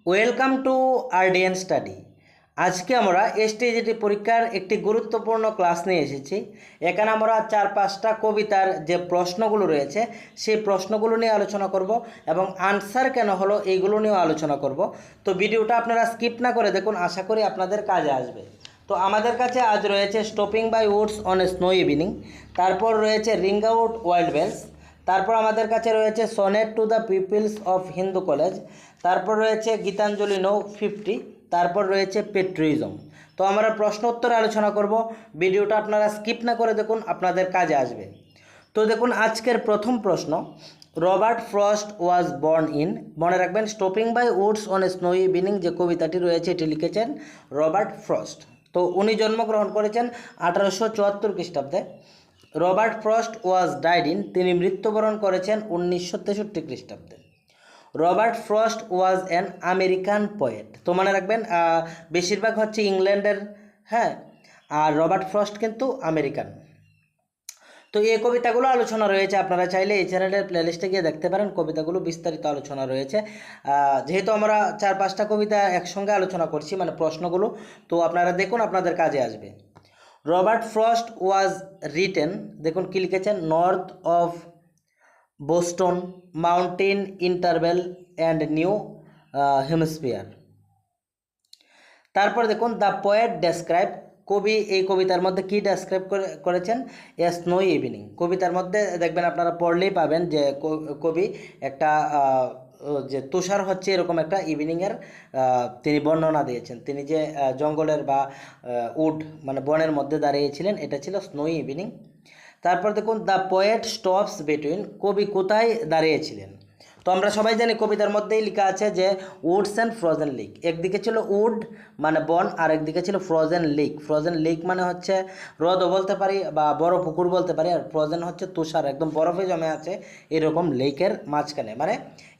Welcome to আরডিএন study. আজকে আমরা STGT পরীক্ষার একটি গুরুত্বপূর্ণ ক্লাস নিয়ে এসেছি। এখানে আমরা 4-5টা কবিতার যে প্রশ্নগুলো রয়েছে সেই প্রশ্নগুলো নিয়ে আলোচনা করব এবং আনসার কেন হলো এইগুলো নিয়েও আলোচনা করব। তো ভিডিওটা আপনারা স্কিপ না করে দেখুন, আশা করি আপনাদের কাজে আসবে। তো আমাদের কাছে আজ রয়েছে stopping by woods on a snow evening, তারপর রয়েছে রিং আউট ওয়াইল্ড বেলস, তারপর আমাদের কাছে রয়েছে sonnet to the pupils of Hindu college, তারপর রয়েছে গীতাঞ্জলি নৌ 50, তারপর রয়েছে পেট্রিজম। তো আমরা প্রশ্ন উত্তরে আলোচনা করব। ভিডিওটা আপনারা স্কিপ না করে দেখুন, আপনাদের কাজে আসবে। তো দেখুন আজকের প্রথম প্রশ্ন, Robert Frost was born in, মনে রাখবেন stopping by woods on a snow evening যে কবিতাটি রয়েছে এটি লিখেছেন রবার্ট ফ্রস্ট। তো উনি জন্মগ্রহণ করেছেন 1874 খ্রিস্টাব্দে। Robert Frost was died in, তিনি মৃত্যুবরণ করেছেন 1963 খ্রিস্টাব্দে। Robert Frost was an American poet, তো মনে রাখবেন বেশিরভাগ হচ্ছে ইংল্যান্ডের, হ্যাঁ, আর রবার্ট ফ্রস্ট কিন্তু আমেরিকান। তো এই কবিতাগুলো আলোচনা রয়েছে, আপনারা চাইলে এই চ্যানেলের প্লেলিস্টে গিয়ে দেখতে পারেন, কবিতাগুলো বিস্তারিত আলোচনা রয়েছে। যেহেতু আমরা 4-5টা কবিতা একসঙ্গে আলোচনা করছি, মানে প্রশ্নগুলো, তো আপনারা দেখুন, আপনাদের কাজে আসবে। রবার্ট ফ্রস্ট ওয়াজ রিটেন, দেখুন কি লিখেছেন, north of Boston mountain interval and new hemisphere. তারপর দেখুন দ্য পোয়েট ডেসক্রাইব, কবি এই কবিতার মধ্যে কি ডেসক্রাইব করেছেন, এ স্নো ইভিনিং। কবিতার মধ্যে দেখবেন আপনারা পড়লেই পাবেন যে কবি একটা যে তুষার হচ্ছে এরকম একটা ইভিনিংয়ের তিনি বর্ণনা দিয়েছেন। তিনি যে জঙ্গলের বা উড মানে বনের মধ্যে দাঁড়িয়েছিলেন, এটা ছিল স্নো ইভিনিং। তারপর দেখুন দ্য পোয়েট স্টপস বিটুইন, কবি কোথায় দাঁড়িয়েছিলেন। তো আমরা সবাই জানি কবিতার মধ্যেই লেখা আছে যে উডস অ্যান্ড ফ্রোজেন লেক, একদিকে ছিল উড মানে বন, আর একদিকে ছিল ফ্রোজেন লেক। ফ্রোজেন লেক মানে হচ্ছে হ্রদও বলতে পারি বা বড় পুকুর বলতে পারি, আর ফ্রোজেন হচ্ছে তুষার, একদম বরফে জমে আছে এরকম লেকের মাঝখানে, মানে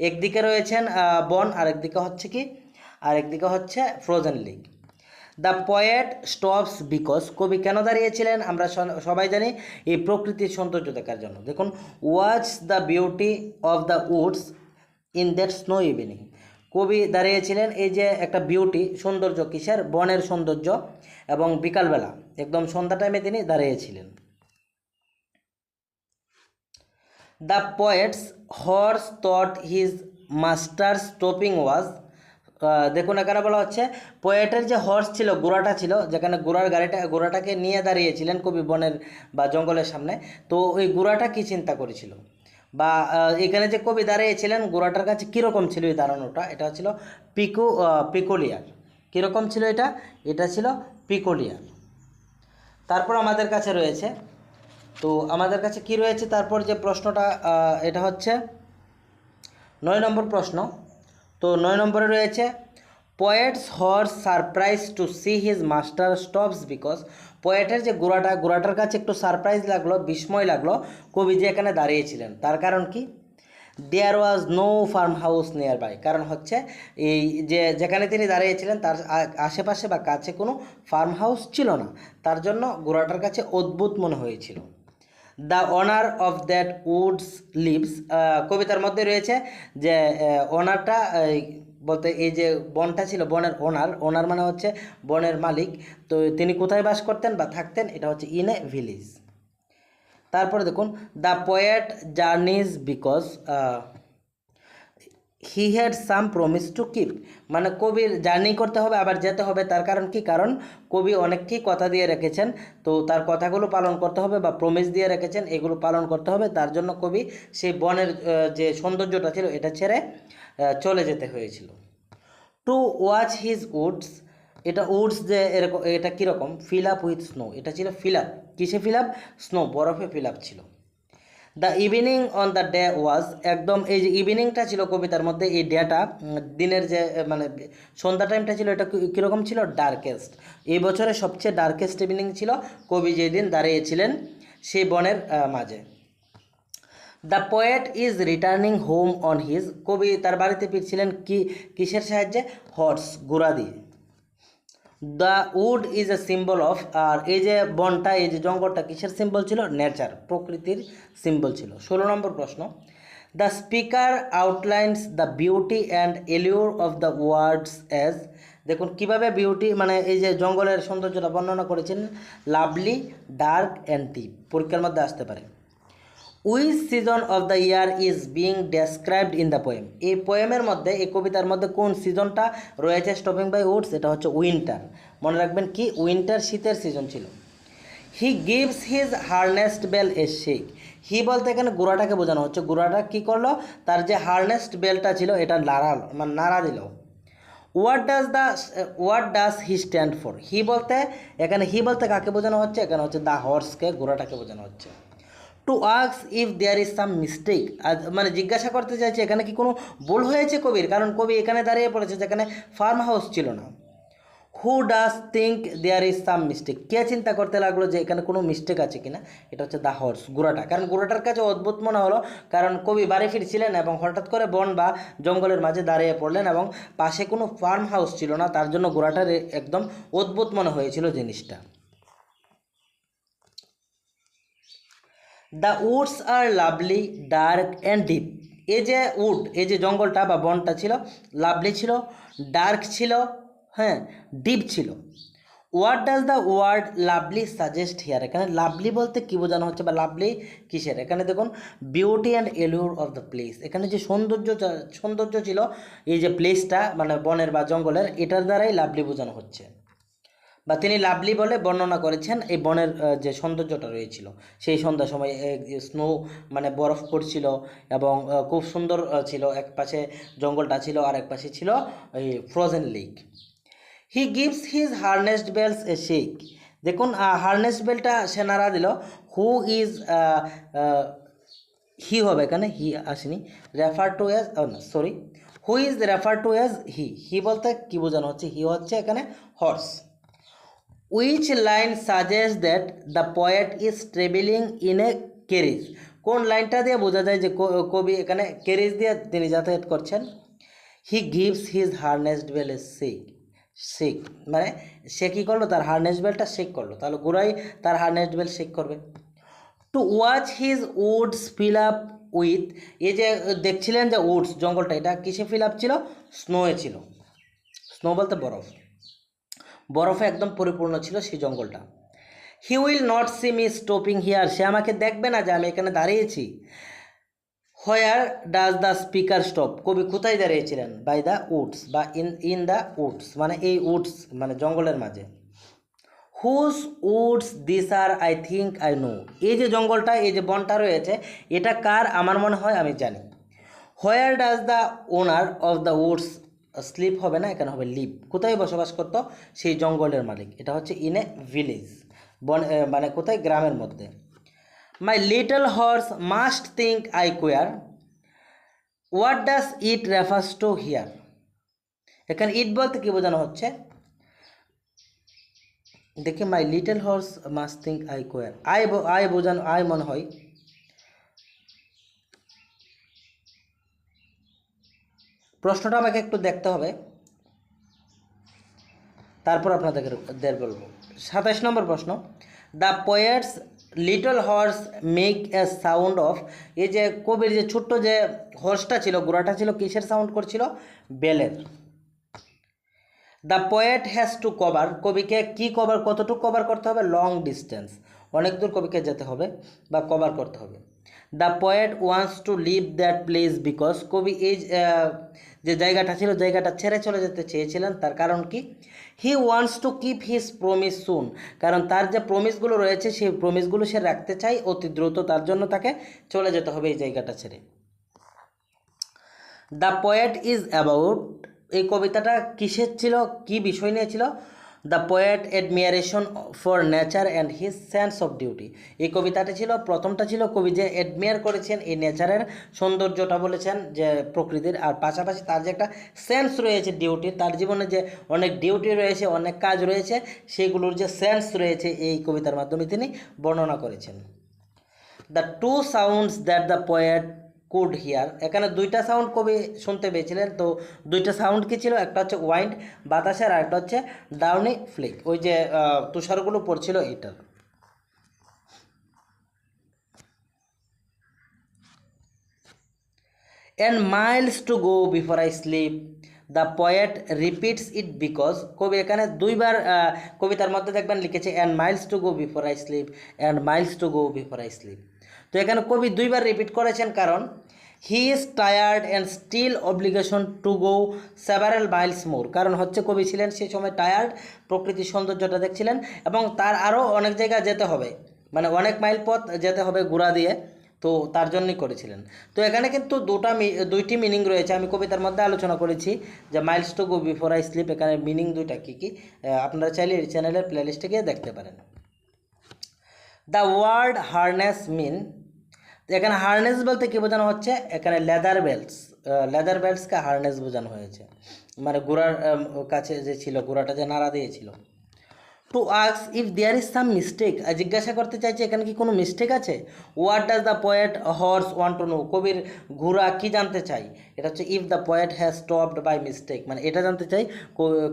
একদিকে রয়েছেন বন আর একদিকে হচ্ছে কি, আর একদিকে হচ্ছে frozen lake. The poet stops because, কবি কেন দাঁড়িয়েছিলেন আমরা সবাই জানি, এই প্রকৃতির সৌন্দর্য দেখার জন্য। দেখুন watch the beauty of the Woods in that snow evening, কবি দাঁড়িয়েছিলেন এই যে একটা বিউটি সৌন্দর্য, কিসের, বনের সৌন্দর্য, এবং বিকালবেলা একদম সন্ধ্যা টাইমে তিনি দাঁড়িয়েছিলেন। The poet's horse thought his master stopping was, দেখুন এখানে বলা হচ্ছে পোয়েটের যে হর্স ছিল, ঘোড়াটা ছিল, যেখানে ঘোড়াটাকে নিয়ে দাঁড়িয়েছিলেন কবি বনের বা জঙ্গলের সামনে, তো ওই ঘোড়াটা কী চিন্তা করেছিল, বা এখানে যে কবি দাঁড়িয়েছিলেন ঘোড়াটার কাছে কীরকম ছিল এই দাঁড়ানোটা, এটা ছিল পিকুলিয়ার। কীরকম ছিল এটা, এটা ছিল পিকুলিয়ার। তারপর আমাদের কাছে রয়েছে, তো আমাদের কাছে কি রয়েছে তারপর যে প্রশ্নটা, এটা হচ্ছে 9 নম্বর প্রশ্ন। তো 9 নম্বরে রয়েছে poet's horse surprise to see his master stops because, পোয়েটের যে ঘোড়াটার কাছে একটু সারপ্রাইজ লাগলো, বিস্ময় লাগলো কবি যে এখানে দাঁড়িয়েছিলেন, তার কারণ কি, there was no farm house nearby, কারণ হচ্ছে এই যে যেখানে তিনি দাঁড়িয়েছিলেন তার আশেপাশে বা কাছে কোনো ফার্ম হাউস ছিল না, তার জন্য ঘোড়াটার কাছে অদ্ভুত মনে হয়েছিল। The owner of that woods lives, কবিতার মধ্যে রয়েছে যে ওনারটা বলতে এই যে বনটা ছিল, বনের ওনার মানে হচ্ছে বনের মালিক, তো তিনি কোথায় বাস করতেন বা থাকতেন, এটা হচ্ছে ইন এ ভিলেজ। তারপরে দেখুন the poet জার্নিজ because he had some promise to keep, মানে কবির জার্নি করতে হবে আবার যেতে হবে, তার কারণ কি, কারণ কবি অনেককেই কথা দিয়ে রেখেছেন, তো তার কথাগুলো পালন করতে হবে বা প্রমিস দিয়ে রেখেছেন, এগুলো পালন করতে হবে, তার জন্য কবি সেই বনের যে সৌন্দর্যটা ছিল এটা ছেড়ে চলে যেতে হয়েছিল। টু ওয়াচ হিজ উডস, এটা উডস যে এরকম, এটা কীরকম, ফিল আপ উইথ স্নো, এটা ছিল ফিল আপ, কিসে ফিল আপ, স্নো, বরফে ফিল আপ ছিল। The evening on the day was, একদম এই যে ইভিনিংটা ছিল কবিতার মধ্যে, এই ডেটা দিনের যে মানে সন্ধ্যা টাইমটা ছিল, এটা কীরকম ছিল, ডার্কেস্ট, এই বছরের সবচেয়ে ডার্কেস্ট ইভিনিং ছিল, কবি যেদিন দাঁড়িয়েছিলেন সেই বনের মাঝে। The poet is returning home on his, কবি তার বাড়িতে ফিরছিলেন কিসের সাহায্যে, হর্স, ঘোড়া দিয়ে। The wood is a symbol of, আর এই যে বনটা এই যে জঙ্গলটা কিসের সিম্বল ছিল, নেচার, প্রকৃতির সিম্বল ছিল। 16 নম্বর প্রশ্ন, the speaker outlines the beauty and allure of the words as, দেখুন কিভাবে বিউটি মানে এই যে জঙ্গলের সৌন্দর্যটা বর্ণনা করেছেন, লাভলি, ডার্ক অ্যান্ড ডিপ, পরীক্ষার মধ্যে আসতে পারে। Which season of the year is being described in the poem, এই পোয়েমের মধ্যে এই কবিতার মধ্যে কোন সিজনটা রয়েছে স্টপিং বাই উডস, এটা হচ্ছে উইন্টার। মনে রাখবেন কি উইন্টার শীতের সিজন ছিল। He gives his harness bell a shake, he বলতে এখানে গোড়াটাকে বোঝানো হচ্ছে, গোড়াটা কী করলো, তার যে হার্নেস্ট বেলটা ছিল এটা নাড়ালো মানে নাড়া দিল। What does he stand for, he বলতে এখানে হি বলতে কাকে বোঝানো হচ্ছে, এখানে হচ্ছে দ্য হর্সকে, ঘোড়াটাকে বোঝানো হচ্ছে। To ask if there is some mistake, মানে জিজ্ঞাসা করতে চাইছে এখানে কি কোনো ভুল হয়েছে কবির, কারণ কবি এখানে দাঁড়িয়ে পড়েছে যেখানে ফার্ম হাউস ছিল না। Who does think there is some mistake, কে চিন্তা করতে লাগলো যে এখানে কোনো মিস্টেক আছে কিনা, এটা হচ্ছে দ্য হর্স, ঘোড়াটা। কারণ ঘোড়াটার কাছে অদ্ভুত মনে হলো, কারণ কবি বাড়ি ফিরছিলেন এবং হঠাৎ করে বন বা জঙ্গলের মাঝে দাঁড়িয়ে পড়লেন এবং পাশে কোনো ফার্ম হাউস ছিল না, তার জন্য ঘোড়াটার একদম অদ্ভুত মনে হয়েছিল জিনিসটা। The woods are lovely, dark and deep, এই যে উড এই যে জঙ্গলটা বা বনটা ছিল, লাভলি ছিল, ডার্ক ছিল, হ্যাঁ, ডিপ ছিল। What does the word lovely suggest here, এখানে লাভলি বলতে কী বোঝানো হচ্ছে বা লাভলি কিসের, এখানে দেখুন beauty and allure of the place, এখানে যে সৌন্দর্য ছিল এই যে প্লেসটা মানে বনের বা জঙ্গলের, এটার দ্বারাই লাভলি বোঝানো হচ্ছে, বা তিনি লাভলি বলে বর্ণনা করেছেন এই বনের যে সৌন্দর্যটা রয়েছিল সেই সন্ধ্যার সময় স্নো মানে বরফ পড়ছিল এবং খুব সুন্দর ছিল, এক পাশে জঙ্গলটা ছিল আর এক পাশে ছিল এই frozen lake. He gives his harness bells a shake, দেখুন হার্নেস্ট বেলটা সে নাড়া দিল। হু ইজ হি হবে এখানে, হি আসেনি, refer to as sorry, who is refer to as he, he বলতে কী বোঝানো হচ্ছে, হি হচ্ছে এখানে horse. Which line suggest that the poet is travelling in a carriage, কোন লাইনটা দিয়ে বোঝা যায় যে কবি এখানে ক্যারিজ দিয়ে তিনি যাতায়াত করছেন। He gives his harness bell a shake, shake মানে সে কী করলো, তার হার্নেস্ট বেলটা শেক করলো, তাহলে গোড়াই তার হার্নেস্ট বেল শেক করবে। To watch his Woods fill up with, এই যে দেখছিলেন যে উডস জঙ্গলটা এটা কিসে ফিল আপ ছিল, স্নোয়ে ছিল, স্নো বলতে বরফ, বরফে একদম পরিপূর্ণ ছিল সেই জঙ্গলটা। He will not see me stopping here, সে আমাকে দেখবে না যে আমি এখানে দাঁড়িয়েছি। Where does the speaker stop, কবি কোথায় দাঁড়িয়েছিলেন, বাই দ্য উডস বা ইন দ্য উডস মানে এই উডস মানে জঙ্গলের মাঝে। Whose woods this are I think I know, এই যে জঙ্গলটা এই যে বনটা রয়েছে এটা কার, আমার মনে হয় আমি জানি। Where does the owner of the woods sleep হবে না, এখানে হবে লিভ, কোথায় বসবাস করতো সেই জঙ্গলের মালিক, এটা হচ্ছে ইন এ ভিলেজ, বন মানে কোথায়, গ্রামের মধ্যে। My little horse must think I queer, what does it refers to here, এখানে ইট বলতে কী বোঝানো হচ্ছে, দেখি my little horse must think I queer, I বোঝানো, আই মনে হয়, প্রশ্নটা আমাকে একটু দেখতে হবে তারপর আপনাদের বলবো। 27 নম্বর প্রশ্ন, the poet's little horse make a sound of, এই যে কবির যে ছোট্ট যে হর্সটা ছিল ঘোড়াটা ছিল কিসের সাউন্ড করছিল, বেলের। The poet has to cover, কবিকে কি কভার কতটুকু কভার করতে হবে, লং ডিস্টেন্স, অনেক দূর কবিকে যেতে হবে বা কভার করতে হবে। The poet wants to leave that place because, কবি এই যে জায়গাটা ছিল জায়গাটা ছেড়ে চলে যেতে চেয়েছিলেন, তার কারণ কি, he wants to keep his promise soon, কারণ তার যে প্রমিসগুলো রয়েছে সেই প্রমিসগুলো সে রাখতে চায় অতি দ্রুত, তার জন্য তাকে চলে যেতে হবে এই জায়গাটা ছেড়ে। দ্য পোয়েট ইজ অ্যাবাউট, এই কবিতাটা কিসের ছিল, কি বিষয় নিয়ে ছিল, the poet admiration for nature and his sense of duty, এই কবিতাটা ছিল প্রথমটা ছিল কবি যে অ্যাডমিয়ার করেছেন এই নেচারের সৌন্দর্যটা বলেছেন যে প্রকৃতির, আর পাশাপাশি তার যে একটা সেন্স রয়েছে ডিউটির, তার জীবনে যে অনেক ডিউটি রয়েছে অনেক কাজ রয়েছে সেগুলোর যে সেন্স রয়েছে এই কবিতার মাধ্যমে তিনি বর্ণনা করেছেন। The two sounds that the poet could hear, এখানে দুইটা সাউন্ড কবি শুনতে পেয়েছিলেন, তো দুইটা সাউন্ড কী ছিল, একটা হচ্ছে ওয়াইন্ড বাতাসের আর একটা হচ্ছে ডাউনি ফ্লিক, ওই যে তুষারগুলো পড়ছিল এইটার। and miles to go before I sleep. The poet repeats it because কবি এখানে দুইবার কবিতার মধ্যে দেখবেন লিখেছে and miles to go before I sleep and miles to go before I sleep. তো এখানে কবি দুইবার রিপিট করেছেন কারণ he is tired and still obligation to go several miles more, কারণ হচ্ছে কবি ছিলেন সেই সময় টায়ার্ড, প্রকৃতির সৌন্দর্যটা দেখছিলেন এবং তার আরও অনেক জায়গায় যেতে হবে, মানে অনেক মাইল পথ যেতে হবে ঘোড়া দিয়ে, তো তার জন্যই করেছিলেন। তো এখানে কিন্তু দুইটি মিনিং রয়েছে, আমি কবিতার মধ্যে আলোচনা করেছি যে Miles to go before I slip, এখানে মিনিং দুইটা কী কী আপনারা চাইলে এই চ্যানেলের প্লেলিস্টে গিয়ে দেখতে পারেন। দ্য ওয়ার্ড হারনেস মিন, এখানে হারনেস বলতে কী বোঝানো হচ্ছে, এখানে লেদার বেল্টসকে হারনেস বোঝানো হয়েছে, মানে ঘোড়ার কাছে যে ছিল, ঘোড়াটা যে নাড়া দিয়েছিল। To ask if there is some mistake, জিজ্ঞাসা করতে চাইছে এখানে কি কোনো মিস্টেক আছে। What does the poet horse want to know, কবির ঘোড়া কি জানতে চাই, এটা হচ্ছে if the poet has stopped by mistake, মানে এটা জানতে চাই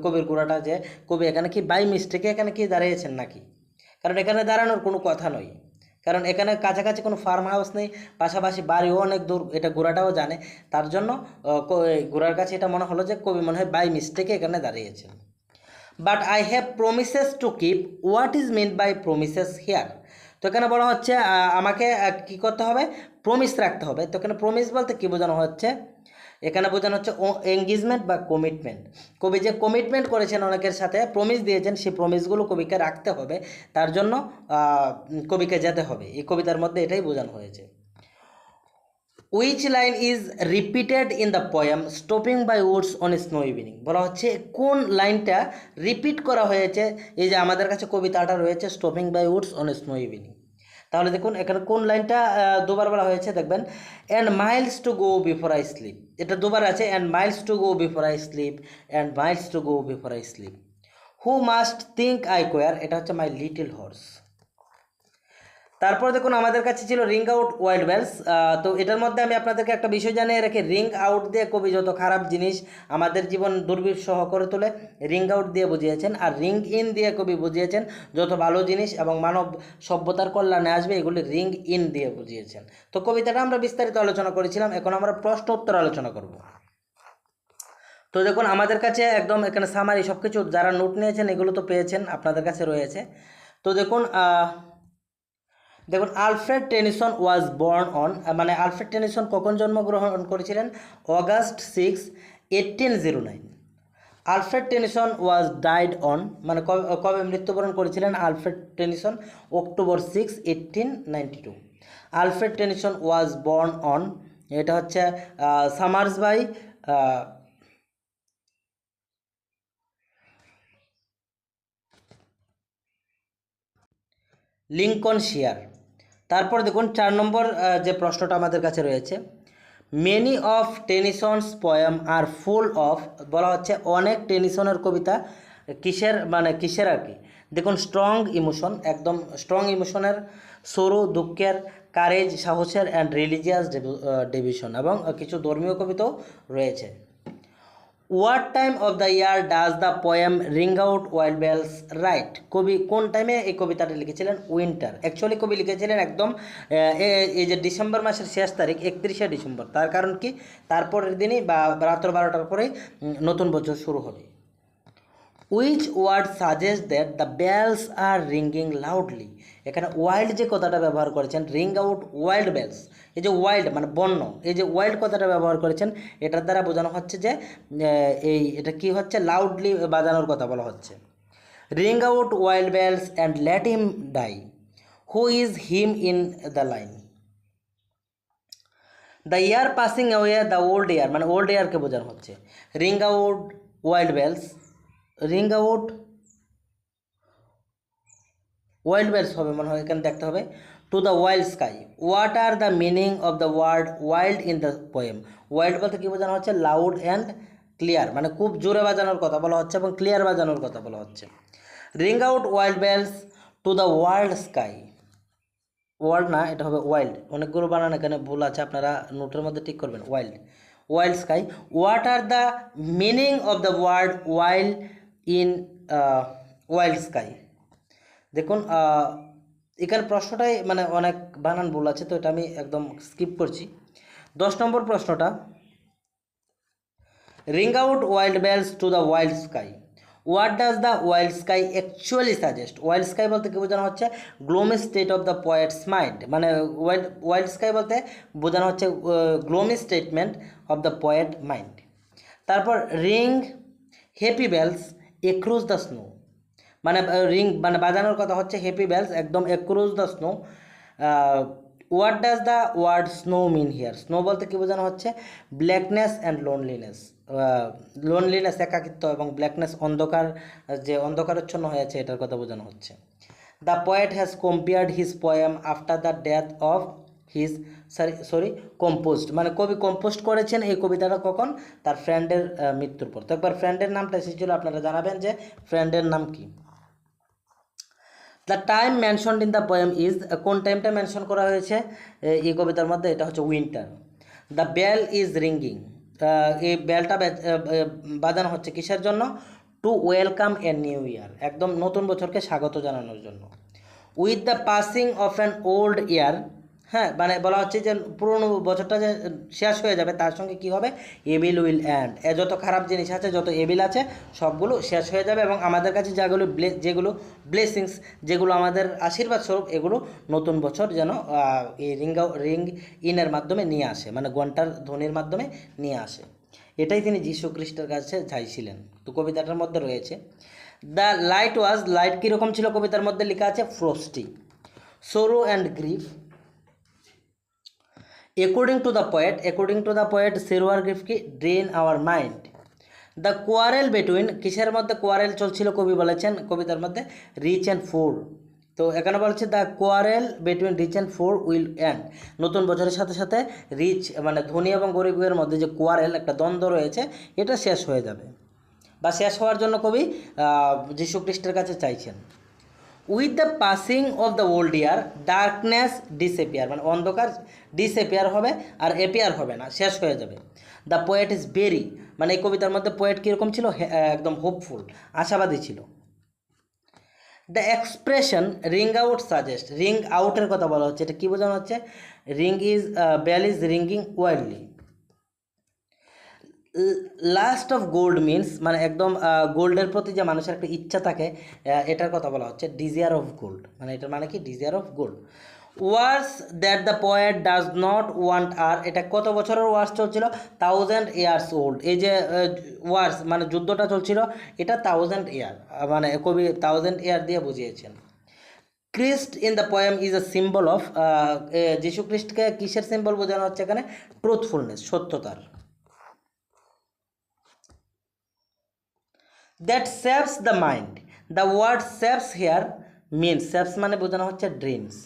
কবির ঘোড়াটা যে কবি এখানে কি বাই মিস্টেকে এখানে কি দাঁড়িয়েছেন নাকি, কারণ এখানে দাঁড়ানোর কোনো কথা নয়, কারণ এখানে কাছাকাছি কোনো ফার্ম হাউস নেই, পাশাপাশি বাড়িও অনেক দূর, এটা ঘোড়াটাও জানে, তার জন্য ঘোড়ার কাছে এটা মনে হলো যে কবি মনে হয় বাই মিস্টেকে এখানে দাঁড়িয়েছেন। But I have promises to keep, what is mean by promises here, তো এখানে বলা হচ্ছে আমাকে কি করতে হবে, প্রমিস রাখতে হবে। তো এখানে প্রমিস বলতে কী বোঝানো হচ্ছে, এখানে বোঝানো হচ্ছে এঙ্গেজমেন্ট বা কমিটমেন্ট, কবি যে কমিটমেন্ট করেছেন অনেকের সাথে, প্রমিস দিয়েছেন, সেই প্রমিসগুলো কবিকে রাখতে হবে, তার জন্য কবিকে যেতে হবে, এই কবিতার মধ্যে এটাই বোঝানো হয়েছে। Which line is repeated in the poem stopping by woods on snow evening, বলা হচ্ছে কোন লাইনটা রিপিট করা হয়েছে, এই যে আমাদের কাছে কবিতাটা রয়েছে stopping by woods on snow evening, তাহলে দেখুন এখানে কোন লাইনটা দুবার বলা হয়েছে, দেখবেন and miles to go before I sleep, এটা দুবার আছে, and miles to go before I sleep, and miles to go before I sleep. Who must think I queer, এটা হচ্ছে মাই লিটল হর্স। তারপর দেখুন আমাদের কাছে ছিল রিং আউট ওয়াইল্ড বেলস, তো এটার মধ্যে আমি আপনাদেরকে একটা বিষয় জানিয়ে রাখি, রিং আউট দিয়ে কবি যত খারাপ জিনিস আমাদের জীবন দুর্বিষহ করে তোলে, রিং আউট দিয়ে বুঝিয়েছেন, আর রিং ইন দিয়ে কবি বুঝিয়েছেন যত ভালো জিনিস এবং মানব সভ্যতার কল্যাণে আসবে, এগুলি রিং ইন দিয়ে বুঝিয়েছেন। তো কবিতাটা আমরা বিস্তারিত আলোচনা করেছিলাম, এখন আমরা প্রশ্ন উত্তর আলোচনা করব। তো দেখুন আমাদের কাছে একদম এখানে সামারি সব কিছু, যারা নোট নিয়েছেন এগুলো তো পেয়েছেন, আপনাদের কাছে রয়েছে। তো দেখুন Alfred Tennyson was born on, মানে আলফ্রেড টেনিসন কখন জন্মগ্রহণ করেছিলেন, August 6, 1809। Alfred Tennyson was died on, মানে কবে মৃত্যুবরণ করেছিলেন Alfred Tennyson, October 6, 1892। Alfred Tennyson was born on, এটা হচ্ছে সামার্সবাই লিঙ্কনশিয়ার। তারপর দেখুন 4 নম্বর যে প্রশ্নটা আমাদের কাছে রয়েছে, many of Tennyson's poem are full of, বলা হচ্ছে অনেক টেনিসনের কবিতা কিসের আর কি, দেখুন স্ট্রং ইমোশন, একদম স্ট্রং ইমোশনের, সরু দুঃখের, কারেজ সাহসের, অ্যান্ড রিলিজিয়াস ডিভিশন, এবং কিছু ধর্মীয় কবিতাও রয়েছে। What time of the year does the poem ring out wild bells right, কবি কোন টাইমে এই কবিতাটা লিখেছিলেন, উইন্টার। অ্যাকচুয়ালি কবি লিখেছিলেন একদম এই যে ডিসেম্বর মাসের শেষ তারিখ 31শে ডিসেম্বর, তার কারণ কি তারপরের দিনই বা রাত্র 12টার পরেই নতুন বছর শুরু হবে। Which word suggest that the bells are ringing loudly, এখানে ওয়াইল্ড যে কথাটা ব্যবহার করেছেন, রিং আউট ওয়াইল্ড বেলস, এই যে ওয়াইল্ড মানে বন্য, এই যে ওয়াইল্ড কথাটা ব্যবহার করেছেন, এটার দ্বারা বোঝানো হচ্ছে যে এটা কি হচ্ছে, লাউডলি বাজানোর কথা বলা হচ্ছে। Ring out wild bells and let him die, who is him in the line. The year passing away the old year, মানে ওল্ড ইয়ারকে বোঝানো হচ্ছে। Ring out wild bells, ring out wild bells হবে মনে হয়, এখানে দেখতে হবে। To the wild sky, what are the meaning of the word wild in the poem, wild বলতে কী বোঝানো হচ্ছে, লাউড অ্যান্ড ক্লিয়ার, মানে খুব জোরে বাজানোর কথা বলা হচ্ছে এবং ক্লিয়ার বাজানোর কথা বলা হচ্ছে। Ring out wild bells to the world sky, world না, এটা হবে ওয়াইল্ড, অনেকগুলো বানান এখানে ভুল আছে, আপনারা নোটের মধ্যে ঠিক করবেন। Wild sky, what are the meaning of the word wild in wild sky. দেখুন এখানে প্রশ্নটাই মানে অনেক বানান ভুল আছে, তো এটা আমি একদম স্কিপ করছি। 10 নম্বর প্রশ্নটা, ring out wild bells to the wild sky. What does the wild sky actually suggest? Wild sky বলতে কী বোঝানো হচ্ছে? Gloomy state of the poet's mind, মানে ওয়াইল্ড স্কাই বলতে বোঝানো হচ্ছে gloomy statement of the poet mind. তারপর ring happy bells across the snow, মানে রিং মানে বাজানোর কথা হচ্ছে হ্যাপি বেলস একদম across the snow. What does the word snow mean here? Snow বলতে কী বোঝানো হচ্ছে? ব্ল্যাকনেস অ্যান্ড লোনলিনেস, লোনলিনেস একাকিত্ব এবং ব্ল্যাকনেস অন্ধকার, যে অন্ধকারাচ্ছন্ন হয়েছে এটার কথা বোঝানো হচ্ছে। The poet has compared his poem after the death of his composed, মানে কবি কম্পোস্ট করেছেন এই কবিতাটা কখন? তার ফ্রেন্ডের মৃত্যুর পর। তো একবার ফ্রেন্ডের নামটা এসেছিল, আপনারা জানাবেন যে ফ্রেন্ডের নাম কি। The time mentioned in the poem is, কোন টাইমটা মেনশন করা হয়েছে এই কবিতার মধ্যে? এটা হচ্ছে winter. The bell is ringing, এই বেলটা বাজানো হচ্ছে কিসের জন্য? To welcome a new year, একদম নতুন বছরকে স্বাগত জানানোর জন্য। With the passing of an old year, হ্যাঁ মানে বলা হচ্ছে যে পুরনো বছরটা যে শেষ হয়ে যাবে তার সঙ্গে কি হবে? এবিল উইল অ্যান্ড, যত খারাপ জিনিস আছে, যত এবিল আছে সবগুলো শেষ হয়ে যাবে এবং আমাদের কাছে যেগুলো ব্লেসিংস, যেগুলো আমাদের আশীর্বাদ স্বরূপ, এগুলো নতুন বছর যেন এই রিং ইনের মাধ্যমে নিয়ে আসে, মানে ঘন্টার ধ্বনির মাধ্যমে নিয়ে আসে। এটাই তিনি যীশু খ্রিস্টের কাছে চাইছিলেন। তো কবিতাটার মধ্যে রয়েছে দ্য লাইট ওয়াজ, লাইট কীরকম ছিল কবিতার মধ্যে লেখা আছে? Frosty. Sorrow and grief, according to the poet sorrow আর grief কি? drain our mind. the quarrel between, কিসের মধ্যে কোয়ারেল চলছিল কবি বলেছেন কবিতার মধ্যে? Rich and poor. তো এখানে বলছে the quarrel between rich and poor will end, নতুন বছরের সাথে সাথে রিচ মানে ধনী এবং গরিবের মধ্যে যে কোয়ারেল, একটা দ্বন্দ্ব রয়েছে, এটা শেষ হয়ে যাবে বা শেষ হওয়ার জন্য কবি যীশু খ্রিস্টের কাছে চাইছেন। With the passing of the old year darkness disappear, মানে অন্ধকার ডিসএপিয়ার হবে আর এপিয়ার হবে না, শেষ হয়ে যাবে। দ্য পোয়েট ইজ ভেরি, মানে এই কবিতার মধ্যে পোয়েট কীরকম ছিল? একদম হোপফুল, আশাবাদী ছিল। The expression ring out suggest, ring আউটের কথা বলা হচ্ছে, এটা কী বোঝানো হচ্ছে? Bell is ringing wildly. Lust of gold means, মানে একদম গোল্ডের প্রতি যে মানুষের একটা ইচ্ছা থাকে, এটার কথা বলা হচ্ছে ডিজায়ার অফ গোল্ড, মানে এটার মানে কি? Desire of gold. Wars that the poet does not want are, এটা কত বছরের ওয়ার্স চলছিল? 1000 ইয়ার্স ওল্ড। এই যে ওয়ার্স মানে যুদ্ধটা চলছিল, এটা 1000 ইয়ার, মানে কবি 1000 ইয়ার দিয়ে বুঝিয়েছেন। Christ in the poem is a symbol of, যীশু খ্রিস্টকে কিসের সিম্বল বোঝানো হচ্ছে এখানে? ট্রুথফুলনেস, সত্যতার। That saves the mind, the word saves here means, saves মানে বোঝানো হচ্ছে ড্রিমস।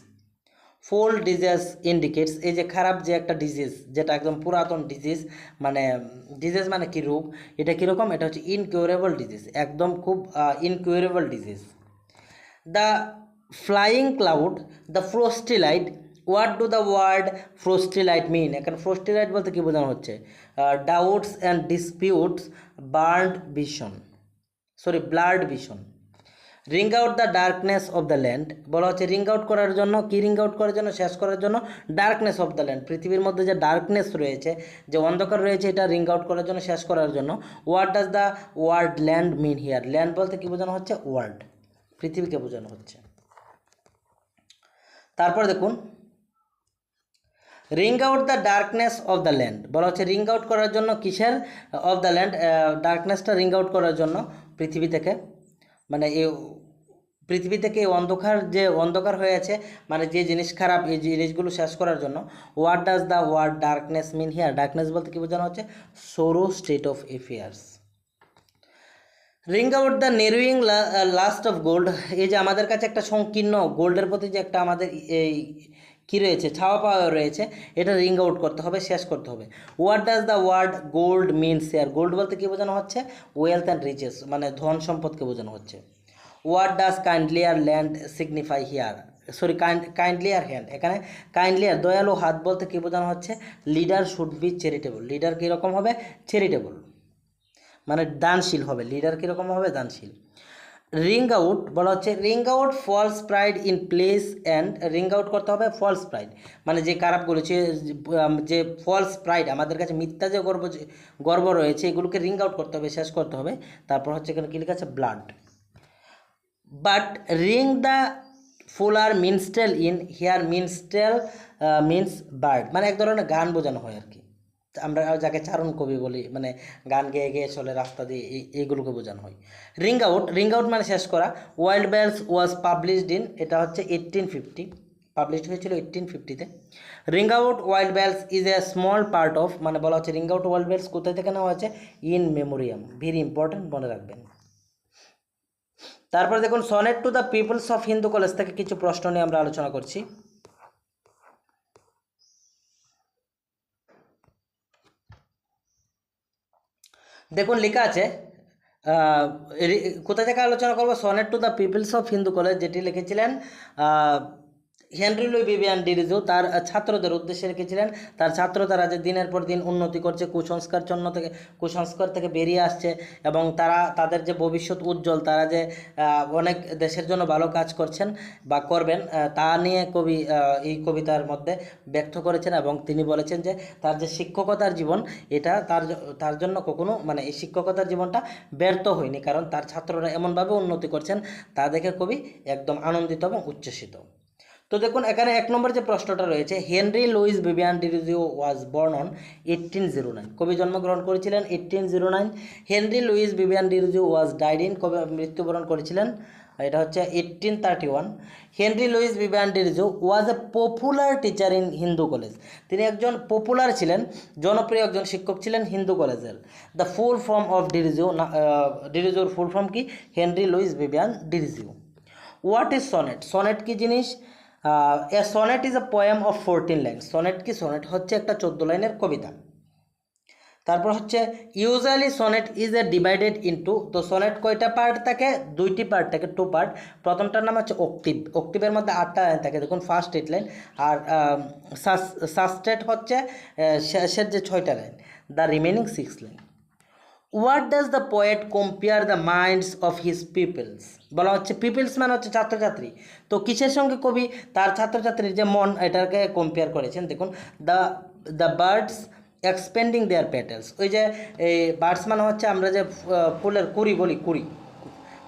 ফোল ডিজিজ ইন্ডিকেটস, এই যে খারাপ যে একটা ডিজিজ, যেটা একদম পুরাতন ডিজিজ, মানে ডিজিজ মানে কি? রোগ। এটা কীরকম? এটা হচ্ছে ইনকিউরেবল ডিজিজ, একদম খুব incurable disease. The flying cloud, the frosty light, what do the word frosty light mean? এখানে ফ্রস্টি লাইট বলতে কী বোঝানো হচ্ছে? Doubts and disputes, blood vision. Ring out the darkness of the land, বলা হচ্ছে ring out করার জন্য, কি রিং আউট করার জন্য? শেষ করার জন্য। ডার্কনেস অফ দ্য ল্যান্ড, পৃথিবীর মধ্যে যে ডার্কনেস রয়েছে, যে অন্ধকার রয়েছে, এটা রিং আউট করার জন্য, শেষ করার জন্য। What does the word land mean here? Land বলতে কী বোঝানো হচ্ছে? ওয়ার্ল্ড, পৃথিবীকে বোঝানো হচ্ছে। তারপর দেখুন ring out the darkness of the land, বলা হচ্ছে রিং আউট করার জন্য কিসের? অফ দ্য ল্যান্ড, ডার্কনেসটা রিং আউট করার জন্য পৃথিবী থেকে, মানে এই পৃথিবী থেকে যে অন্ধকার হয়েছে, মানে যে জিনিস খারাপ, এই জিনিসগুলো শেষ করার জন্য। What does the word darkness mean here? Darkness বলতে কী বোঝানো হচ্ছে? Sorrow state of affairs. Ring out the narrowing lust of gold, এই যে আমাদের কাছে একটা সংকীর্ণ গোল্ডের প্রতি যে একটা আমাদের এই কী রয়েছে, ছাওয়া পাওয়া রয়েছে, এটা রিং আউট করতে হবে, শেষ করতে হবে। What does the word gold means here? Gold বলতে কী বোঝানো হচ্ছে? ওয়েলথ অ্যান্ড রিচেস, মানে ধন সম্পদকে বোঝানো হচ্ছে। What does kindlier land signify here? Kindlier hand, এখানে কাইন্ডলিয়ার দয়ালু হাত বলতে কী বোঝানো হচ্ছে? Leader should be charitable, leader কীরকম হবে? চ্যারিটেবল, মানে দানশীল হবে। লিডার কীরকম হবে? দানশীল। রিং আউট বলা হচ্ছে ring out false pride in place and ring out করতে হবে ফলস প্রাইড, মানে যে খারাপগুলো যে ফলস প্রাইড আমাদের কাছে মিথ্যা যে গর্ব রয়েছে এগুলোকে রিং আউট করতে হবে, শেষ করতে হবে। তারপর হচ্ছে এখানে কী লেখা আছে blood. But ring the fuller minstrel in here minstrel means bard, মানে এক ধরনের গান বোঝানো হয় আর কি, আমরা যাকে চারণ কবি বলি, মানে গান গেয়ে গেয়ে চলে রাস্তা দিয়ে, এইগুলোকে বোঝানো হয়। রিং আউট মানে শেষ করা। Wild bells was published in, এটা হচ্ছে 1850, পাবলিশড হয়েছিল 1850-তে। Ring out wild bells is a small part of, মানে বলা হচ্ছে রিং আউট ওয়াইল্ড বেলস কোথায় থেকে নেওয়া হয়েছে, ইন মেমোরিয়াম, ভেরি ইম্পর্টেন্ট, মনে রাখবেন। তারপর দেখুন sonnet to the pupils of Hindu college থেকে কিছু প্রশ্ন নিয়ে আমরা আলোচনা করছি। দেখুন লেখা আছে কোথা থেকে আলোচনা করবো, sonnet to the pupils of Hindu college, যেটি লিখেছিলেন হেনরি লুই ভিভিয়ান ডিরিজো, তার ছাত্রদের উদ্দেশ্যে লিখেছিলেন। তার ছাত্র তারা যে দিনের পর দিন উন্নতি করছে, কুসংস্কার থেকে বেরিয়ে আসছে, এবং তারা তাদের যে ভবিষ্যৎ উজ্জ্বল, তারা যে অনেক দেশের জন্য ভালো কাজ করছেন বা করবেন, তা নিয়ে কবি এই কবিতার মধ্যে ব্যক্ত করেছেন। এবং তিনি বলেছেন যে তার যে শিক্ষকতার জীবন, এটা তার জন্য কখনো, মানে এই শিক্ষকতার জীবনটা ব্যর্থ হয়নি, কারণ তার ছাত্ররা এমনভাবে উন্নতি করছেন তা দেখে কবি একদম আনন্দিত এবং উচ্ছ্বসিত। তো দেখুন এখানে 1 নম্বর যে প্রশ্নটা রয়েছে, Henry Louis Vivian Derozio was born on 1809, কবি জন্মগ্রহণ করেছিলেন 1809। Henry Louis Vivian Derozio was died in, কবি মৃত্যুবরণ করেছিলেন, এটা হচ্ছে 1831। Henry Louis Vivian Derozio was a popular teacher in Hindu college, তিনি একজন পপুলার ছিলেন, জনপ্রিয় একজন শিক্ষক ছিলেন হিন্দু কলেজের। দ্য ফুল ফর্ম অফ ডিরিজিওর ফুল ফর্ম কি, Henry Louis Vivian Derozio. What is sonnet, sonnet কি জিনিস? A sonnet is a poem of 14 line, sonnet কি, সনেট হচ্ছে একটা 14 লাইনের কবিতা। তারপর হচ্ছে usually sonnet is a divided into, তো সনেট কয়টা পার্ট থাকে, 2টি পার্ট থাকে, 2 পার্ট। প্রথমটার নাম হচ্ছে অক্টিভ, অক্টিভের মধ্যে 8টা লাইন থাকে, দেখুন ফার্স্ট 8 লাইন, আর সাসটেট হচ্ছে শেষের যে 6টা line, the remaining 6 line. What does the poet compare the minds of his peoples, বলা হচ্ছে পিপলস মানে হচ্ছে ছাত্রছাত্রী, তো কিসের সঙ্গে কবি তার ছাত্রছাত্রীর যে মন এটাকে কম্পেয়ার করেছেন। দেখুন the birds expanding their petals, ওই যে এই বার্ডস মানে হচ্ছে আমরা যে ফুলের কুড়ি বলি, কুড়ি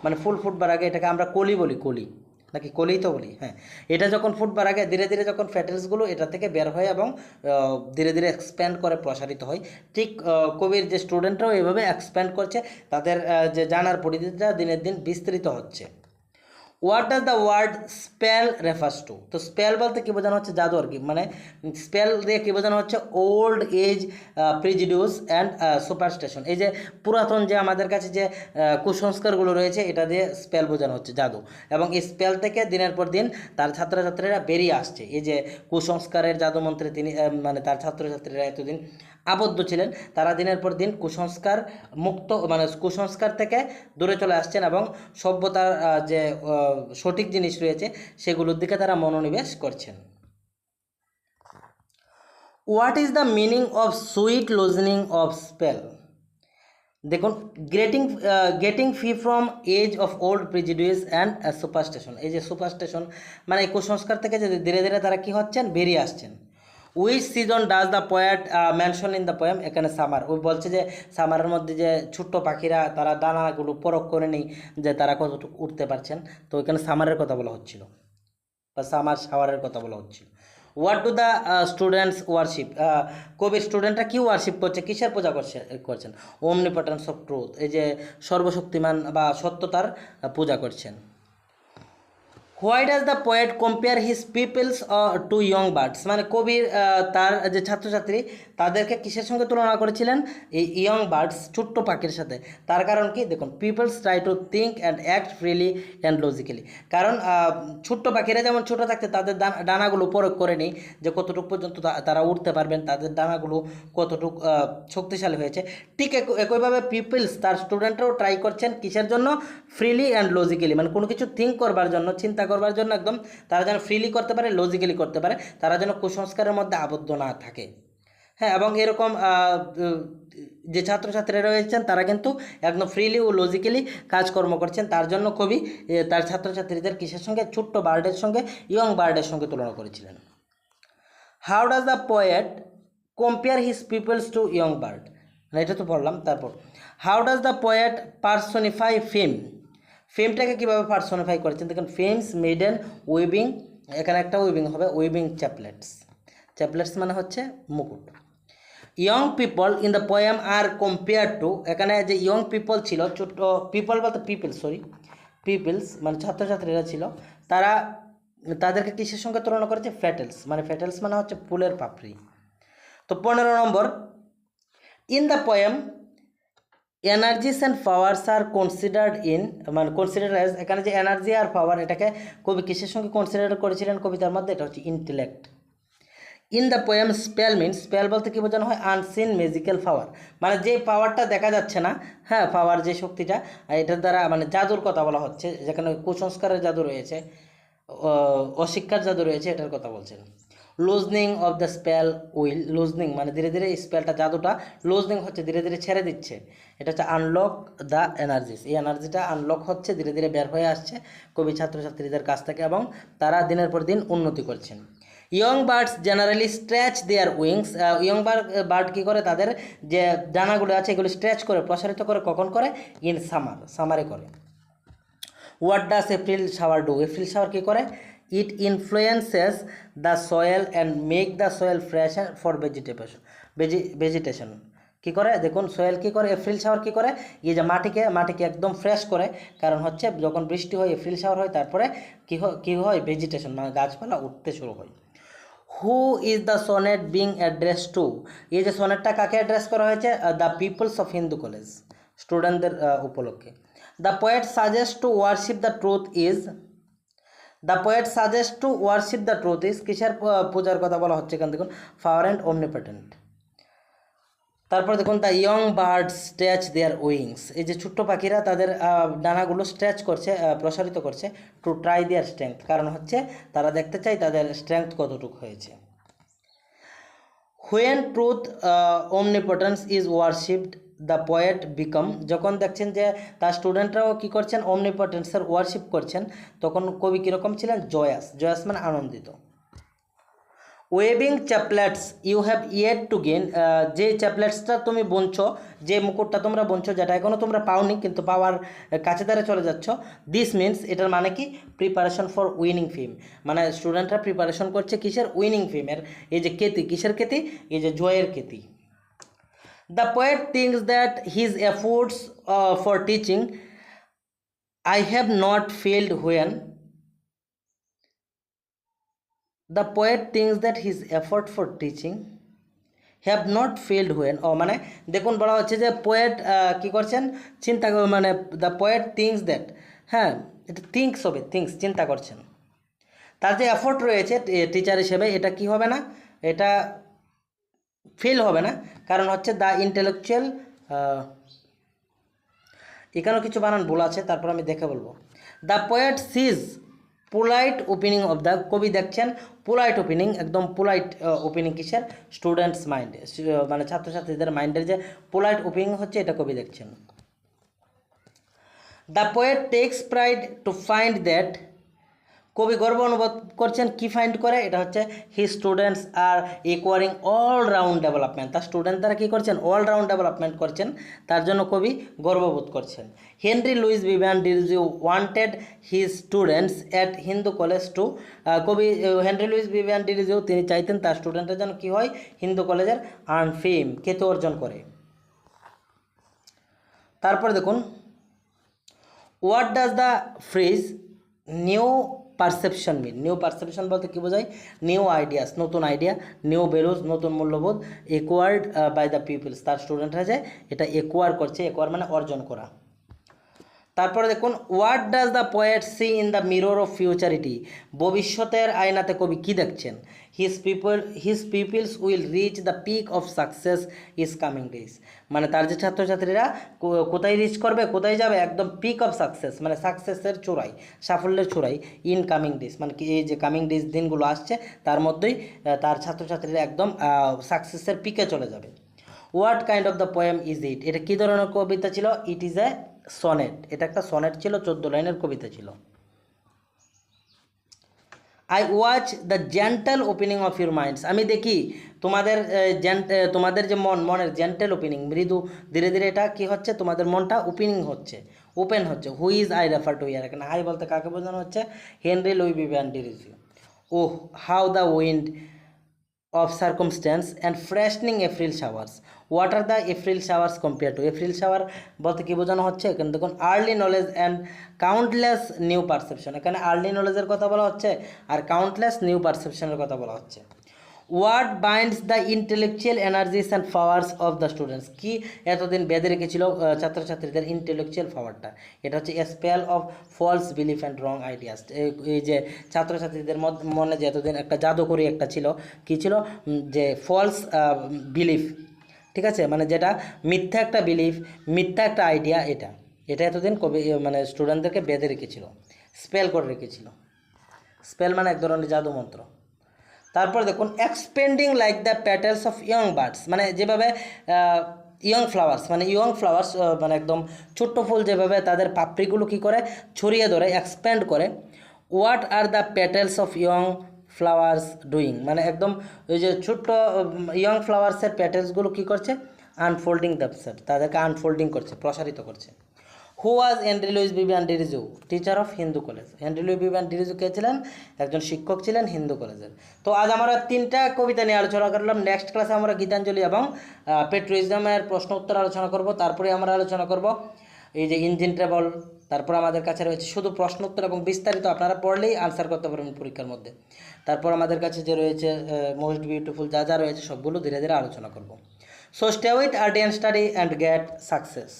মানে ফুল ফুটবার আগে এটাকে আমরা কলি বলি, কলি নাকি কলিই তো বলি, হ্যাঁ। এটা যখন ফুটবার আগে ধীরে ধীরে যখন ফ্যাটেলসগুলো এটা থেকে বের হয় এবং ধীরে ধীরে এক্সপ্যান্ড করে প্রসারিত হয়, ঠিক কবির যে স্টুডেন্টরাও এভাবে এক্সপ্যান্ড করছে, তাদের যে জানার পরিধিটা দিনের দিন বিস্তৃত হচ্ছে। What does the word spell refers to, তো স্পেল বলতে কী বোঝানো হচ্ছে, জাদু আর কি, মানে স্পেল দিয়ে কী বোঝানো হচ্ছে, ওল্ড এজ প্রিজিডিউস অ্যান্ড সুপারস্টিশন, এই যে পুরাতন যে আমাদের কাছে যে কুসংস্কারগুলো রয়েছে এটা দিয়ে স্পেল বোঝানো হচ্ছে, জাদু। এবং এই স্পেল থেকে দিনের পর দিন তার ছাত্রছাত্রীরা বেরিয়ে আসছে, এই যে কুসংস্কারের জাদুমন্ত্রে তিনি মানে তার ছাত্রছাত্রীরা এতদিন আবদ্ধ ছিলেন, তারা দিনের পর দিন কুসংস্কার মুক্ত, মানে কুসংস্কার থেকে দূরে চলে আসছেন এবং সভ্যতার যে সঠিক জিনিস রয়েছে সেগুলোর দিকে তারা মনোনিবেশ করছেন। What is the meaning of sweet loosening of spell, দেখুন getting free from age of old prejudice and superstition, এই যে সুপারস্টিশন মানে এই কুসংস্কার থেকে যে ধীরে ধীরে তারা কী হচ্ছেন, বেরিয়ে আসছেন। Which season does the poet mention in the poem, এখানে সামার, ওই বলছে যে সামারের মধ্যে যে ছোট্ট পাখিরা তারা দানাগুলো পরখ করে নেই যে তারা কতটুকু উঠতে পারছেন, তো এখানে সামারের কথা বলা হচ্ছিল বা সামার শাওয়ারের কথা বলা হচ্ছিল। What do the students worship, কবির স্টুডেন্টরা কি ওয়ারশিপ করছে, কিসের পূজা করছেন, ওমনিপটেন্স অফ ট্রুথ, এই যে সর্বশক্তিমান বা সত্যতার পূজা করছেন। Why does the poet compare his pupils to young birds, মানে কবির তার যে ছাত্রছাত্রী তাদেরকে কিসের সঙ্গে তুলনা করেছিলেন, এই ইয়ং বার্ডস, ছোট্ট পাখির সাথে। তার কারণ কি, দেখুন pupils try to think and act freely and logically, কারণ ছোট্ট পাখিরা যেমন ছোটো থাকতে তাদের ডানাগুলো পরখ করে নেই যে কতটুকু পর্যন্ত তারা উঠতে পারবেন, তাদের ডানাগুলো কতটুকু শক্তিশালী হয়েছে, ঠিক একইভাবে পিপলস তার স্টুডেন্টরাও ট্রাই করছেন কিসের জন্য, ফ্রিলি অ্যান্ড লজিক্যালি, মানে কোনো কিছু থিঙ্ক করবার জন্য, চিন্তা করবার জন্য একদম তারা যেন ফ্রিলি করতে পারে, লজিক্যালি করতে পারে, তারা যেন কুসংস্কারের মধ্যে আবদ্ধ না থাকে। হ্যাঁ, এবং এরকম যে ছাত্রছাত্রীরা রয়েছেন তারা কিন্তু একদম ফ্রিলি ও লজিক্যালি কাজকর্ম করছেন, তার জন্য কবি তার ছাত্রছাত্রীদের কিসের সঙ্গে, ছোট্ট বার্ডের সঙ্গে, ইয়ং বার্ডের সঙ্গে তুলনা করেছিলেন। How does the poet compare his pupils to young bird, এটা তো বললাম। তারপর how does the poet personify fame, ফেমটাকে কীভাবে পার্সোনিফাই করেছেন দেখুন, ফেমস মেডেন উইভিং, এখানে একটা উইভিং হবে, উইভিং চ্যাপলেটস, চ্যাপলেটস মানে হচ্ছে মুকুট। Young people in the poem are compare to, এখানে যে ইয়ং পিপল ছিল, ছোট্ট পিপল বলতে পিপলস মানে ছাত্রছাত্রীরা ছিল, তারা তাদেরকে কিসের সঙ্গে তুলনা করেছে, ফেটেলস, মানে ফেটেলস মানে হচ্ছে ফুলের পাপড়ি। তো 15 number, in the poem energies and powers are considered মানে কনসিডার্ড অ্যাজ, এখানে যে এনার্জি আর পাওয়ার এটাকে কবি কিসের সঙ্গে কনসিডার করেছিলেন কবিতার মধ্যে, এটা হচ্ছে intellect. In the poem spell means, spell বলতে কী বোঝানো হয়, আনসিন ম্যাজিক্যাল পাওয়ার, মানে যে পাওয়ারটা দেখা যাচ্ছে না, হ্যাঁ পাওয়ার যে শক্তিটা, এটার দ্বারা মানে জাদুর কথা বলা হচ্ছে, যেখানে কুসংস্কারের জাদু রয়েছে, অশিক্ষার জাদু রয়েছে, এটার কথা বলছেন। লুজনিং অফ দ্য স্পেল উইল, লুজনিং মানে ধীরে ধীরে স্পেলটা, জাদুটা লুজনিং হচ্ছে, ধীরে ধীরে ছেড়ে দিচ্ছে, এটা হচ্ছে আনলক দ্য এনার্জিস, এই এনার্জিটা আনলক হচ্ছে, ধীরে ধীরে বের হয়ে আসছে কবি ছাত্রছাত্রীদের কাছ থেকে, এবং তারা দিনের পর দিন উন্নতি করছেন। Young birds generally stretch their wings, young bird কী করে, তাদের যে ডানাগুলো আছে এগুলো স্ট্রেচ করে, প্রসারিত করে, কখন করে, ইন সামারে করে। What does April shower do, April shower কী করে, it influences the soil and make the soil fresh for vegetation, কী করে দেখুন, সয়েল কী করে, এপ্রিল শাওয়ার কী করে, এই যে মাটিকে একদম ফ্রেশ করে, কারণ হচ্ছে যখন বৃষ্টি হয় এপ্রিল শাওয়ার হয়, তারপরে কী হয় ভেজিটেশন মানে গাছপালা উঠতে শুরু হয়। Who is the sonnet being address to, এই যে সনেটটা কাকে অ্যাড্রেস করা হয়েছে, the pupils of Hindu college, স্টুডেন্টদের উপলক্ষে। The poet suggest to worship the truth is, the poet suggest to worship the truth is, কিসের পূজার কথা বলা হচ্ছে এখানে দেখুন, পাওয়ার অ্যান্ড অমনিপটেন্ট। তারপর দেখুন, the young bird stretch their wings, এই যে ছোট্ট পাখিরা তাদের ডানাগুলো স্ট্রেচ করছে, প্রসারিত করছে, টু ট্রাই দেয়ার স্ট্রেংথ, কারণ হচ্ছে তারা দেখতে চায় তাদের স্ট্রেংথ কতটুকু হয়েছে। When truth omnipotence is worshipped the poet become, যখন দেখছেন যে তার স্টুডেন্টরাও কী করছেন, অমনিপটেন্সের ওয়ারশিপ করছেন, তখন কবি কীরকম ছিলেন, জয়াস মানে আনন্দিত। Waving chaplets you have yet to gain, যে চ্যাপলেটসটা তুমি বুনছো, যে মুকুটটা তোমরা বুনছো, যেটা এখনও তোমরা পাওনি কিন্তু পাওয়ার কাছে দ্বারা চলে যাচ্ছ, দিস মিনস, এটার মানে কি, প্রিপারেশন ফর উইনিং ফেম, মানে স্টুডেন্টরা প্রিপারেশন করছে কিসের, উইনিং ফেমের, এই যে খ্যাতি, কিসের খ্যাতি, এই যে জয়ের খ্যাতি। The poet thinks that his efforts for teaching I have not failed when, the poet thinks that his effort for teaching have not failed when, মানে দেখুন বলা হচ্ছে যে পোয়েট কী করছেন, চিন্তা মানে দ্য পোয়েট থিঙ্কস দ্যাট, হ্যাঁ এটা থিঙ্কস হবে, চিন্তা করছেন, তার যে এফোর্ট রয়েছে টিচার হিসেবে, এটা কি হবে না, এটা ফেল হবে না, কারণ হচ্ছে দ্য ইন্টেলেকচুয়াল, এখানেও কিছু বানান ভুল আছে, তারপর আমি দেখে বলবো। The poet sees polite opening of the, কবি দেখছেন পোলাইট ওপিনিং, একদম পোলাইট ওপিনিং কিসের, স্টুডেন্টস মাইন্ডে, মানে ছাত্রছাত্রীদের মাইন্ডের যে পোলাইট ওপিনিং হচ্ছে, এটা কবি দেখছেন। The poet takes pride to find that, কবি গর্ব অনুভব করছেন কি ফাইন্ড করে, এটা হচ্ছে হি স্টুডেন্টস আর ইকুয়ারিং অলরাউন্ড ডেভেলপমেন্ট, তার স্টুডেন্ট তারা কী করছেন, অলরাউন্ড ডেভেলপমেন্ট করছেন, তার জন্য কবি গর্ববোধ করছেন। Henry Louis Vivian Derozio wanted his students at Hindu college to, কবি হেনরি লুইস ভিভিয়ান ডিরিজিউ তিনি চাইতেন তার স্টুডেন্টের জন্য কী হয়, হিন্দু কলেজের আর্ন ফেম, খ্যাতি অর্জন করে। তারপরে দেখুন, what does the phrase new perception mean, new perception বলতে কী বোঝায়, নিউ আইডিয়াস, নতুন আইডিয়া, নিউ ভ্যালুজ, নতুন মূল্যবোধ, একোয়ার্ড বাই দ্য পিপলস, তার স্টুডেন্টরা যে এটা একোয়ার করছে, একোয়ার মানে অর্জন করা। তারপরে দেখুন, what does the poet see in the mirror of futurity, ভবিষ্যতের আয়নাতে কবি কী দেখছেন, his peoples will reach the peak of success is coming days, মানে তার যে ছাত্রছাত্রীরা কোথায় রিচ করবে, কোথায় যাবে, একদম পিক অফ সাকসেস, মানে সাকসেসের চূড়াই, সাফল্যের চূড়াই, ইন কামিং ডেজ মানে কি, এই যে কামিং ডেজ দিনগুলো আসছে তার মধ্যেই তার ছাত্রছাত্রীরা একদম সাকসেসের পিকে চলে যাবে। What kind of the poem is it, এটা কী ধরনের কবিতা ছিল? ইট ইজ এ সনেট, এটা একটা সনেট ছিল, 14 লাইনের কবিতা ছিল। I watch the gentle opening of your minds, আমি দেখি তোমাদের তোমাদের যে মনের জেন্টাল ওপেনিং, মৃদু ধীরে ধীরে এটা কি হচ্ছে, তোমাদের মনটা ওপেনিং হচ্ছে, ওপেন হচ্ছে। Who is I refer to here, এখানে আই বলতে কাকে বোঝানো হচ্ছে? Henry Louis Vivian Derozio. Oh how the wind of circumstance and freshening April showers. What are the April showers compared to? April shower বলতে কি বোঝানো হচ্ছে? এখানে দেখুন early knowledge and countless new perception, এখানে আর্লি নলেজের কথা বলা হচ্ছে আর কাউন্টলেস নিউ পারসেপশনের কথা বলা হচ্ছে। What binds the intellectual energies and powers of the students, কি এতদিন বেঁধে রেখেছিল ছাত্রছাত্রীদের ইন্টেলেকচুয়াল পাওয়ারটা? এটা হচ্ছে spell of false belief and wrong ideas, এই যে ছাত্রছাত্রীদের মনে যে এতদিন একটা জাদুকরি একটা ছিল, কি ছিল? যে ফলস বিলিফ, ঠিক আছে, মানে যেটা মিথ্যা একটা বিলিফ, মিথ্যা একটা আইডিয়া, এটা এটা এতদিন মানে স্টুডেন্টদেরকে বেঁধে রেখেছিল, স্পেল করে রেখেছিল। স্পেল মানে এক ধরনের জাদু মন্ত্র। তারপর দেখুন expanding like the petals of young birds, মানে যেভাবে ইয়ং ফ্লাওয়ার্স, মানে ইয়ং ফ্লাওয়ার্স মানে একদম ছোট্ট ফুল যেভাবে তাদের পাপড়িগুলো কী করে ছড়িয়ে ধরে, এক্সপ্যান্ড করে। What are the petals of young flowers doing, মানে একদম ওই যে ছোট্ট ইয়ং ফ্লাওয়ার্সের প্যাটেলসগুলো কী করছে? আনফোল্ডিং দ্যামসেলফ, তাদেরকে আনফোল্ডিং করছে, প্রসারিত করছে। Who was Henry Louis Vivian Derozio, teacher of Hindu college. Henry Louis Vivian Derozio কে ছিলেন? একজন শিক্ষক ছিলেন হিন্দু কলেজের। তো আজ আমরা 3টা কবিতা নিয়ে আলোচনা করলাম। নেক্সট ক্লাসে আমরা গীতাঞ্জলি এবং পেট্রোইজমের প্রশ্ন উত্তর আলোচনা করব। তারপরে আমরা আলোচনা করব এই যে ইঞ্জিন ট্রাভেল। তারপর আমাদের কাছে রয়েছে শুধু প্রশ্ন উত্তর এবং বিস্তারিত, আপনারা পড়লেই আনসার করতে পারবেন পরীক্ষার মধ্যে। তারপর আমাদের কাছে যে রয়েছে মোস্ট বিউটিফুল যা যা রয়েছে সবগুলো ধীরে ধীরে আলোচনা করব। So stay with RDN study and get success.